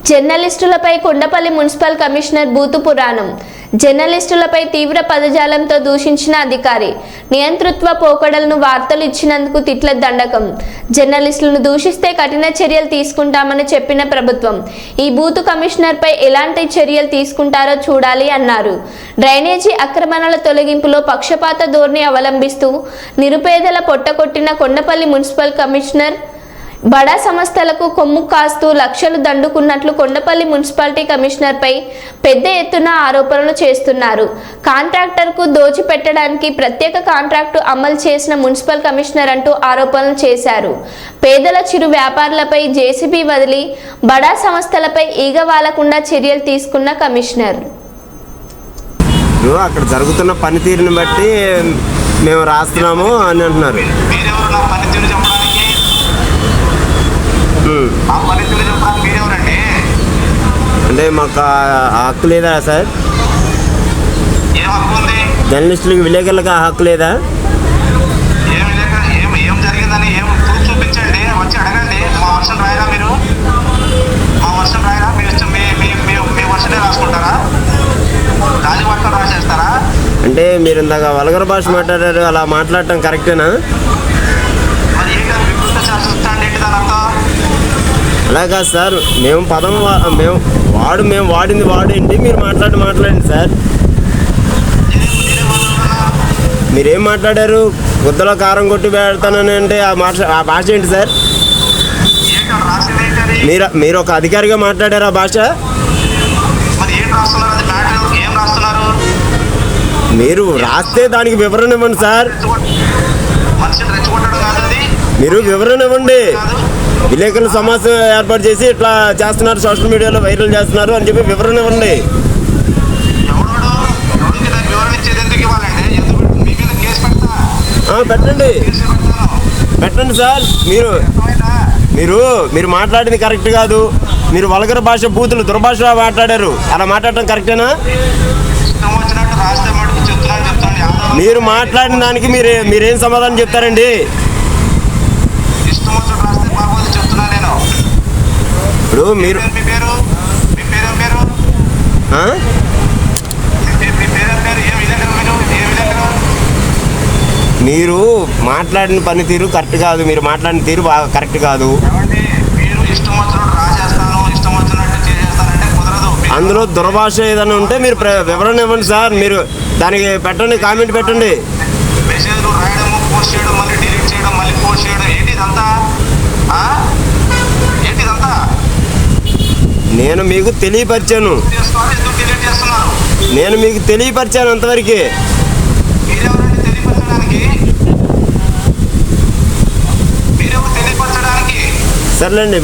జర్నలిస్టులపై Kondapalli municipal commissioner బూతు పురాణం. జర్నలిస్టులపై తీవ్ర పదజాలంతో దూషించిన అధికారి. నియంతృత్వ పోకడలను వార్తలు ఇచ్చినందుకు తిట్ల దండకం. జర్నలిస్టులను దూషిస్తే కఠిన చర్యలు తీసుకుంటామని చెప్పిన ప్రభుత్వం ఈ బూతు కమిషనర్పై ఎలాంటి చర్యలు తీసుకుంటారో చూడాలి అన్నారు. డ్రైనేజీ ఆక్రమణల తొలగింపులో పక్షపాత ధోరణి అవలంబిస్తూ నిరుపేదల పొట్టకొట్టిన కొండపల్లి మున్సిపల్ కమిషనర్ బడా సంస్థలకు కొమ్ము కాస్తూ లక్షలు దండుకున్నట్లు కొండపల్లి మున్సిపాలిటీ కమిషనర్పై పెద్ద ఎత్తున ఆరోపణలు చేస్తున్నారు. కాంట్రాక్టర్కు దోచిపెట్టడానికి ప్రత్యేక కాంట్రాక్టు అమలు చేసిన మున్సిపల్ కమిషనర్ అంటూ ఆరోపణలు చేశారు. పేదల చిరు వ్యాపారులపై జేసీబీ వదిలి బడా సంస్థలపై ఈగ వాలకుండా చర్యలు తీసుకున్న కమిషనర్ అక్కడ జరుగుతున్న పనితీరుని బట్టి మేము రాస్తున్నాము అని అంటున్నారు. అంటే మాకు హక్కు లేదా సార్? జర్నలిస్టులకు విలేకరులకు ఆ హక్కు లేదా? అంటే మీరు ఇందాక వల్గర్ భాష మాట్లాడారు, అలా మాట్లాడటం కరెక్టేనా? అలా కాదు సార్, మేము పదం మేము వాడింది వాడేంటి, మీరు మాట్లాడండి సార్. మీరేం మాట్లాడారు? గుద్దలో కారం కొట్టి పెడతానని అంటే ఆ భాష ఏంటి సార్? మీరు ఒక అధికారిగా మాట్లాడారు ఆ భాష? మీరు రాస్తే దానికి వివరణ ఇవ్వండి సార్. మీరు వివరణ ఇవ్వండి. విలేకరుల సమావేశం ఏర్పాటు చేసి ఇట్లా చేస్తున్నారు, సోషల్ మీడియాలో వైరల్ చేస్తున్నారు అని చెప్పి వివరణ ఇవ్వండి. పెట్టండి సార్. మీరు మాట్లాడింది కరెక్ట్ కాదు. మీరు వల్గర్ భాష, బూతులు, దుర్భాష మాట్లాడారు. అలా మాట్లాడటం కరెక్టేనా? మీరు మాట్లాడిన దానికి మీరేం సమాధానం చెప్తారండి? ఇప్పుడు మీరు మాట్లాడిన పనితీరు కరెక్ట్ కాదు. మీరు మాట్లాడిన తీరు బాగా కరెక్ట్ కాదు. అందులో దుర్భాష ఏదైనా ఉంటే మీరు వివరణ ఇవ్వండి సార్. మీరు దానికి పెట్టండి, కామెంట్ పెట్టండి. నేను మీకు తెలియపరిచాను అంతవరకే. సర్లేండి.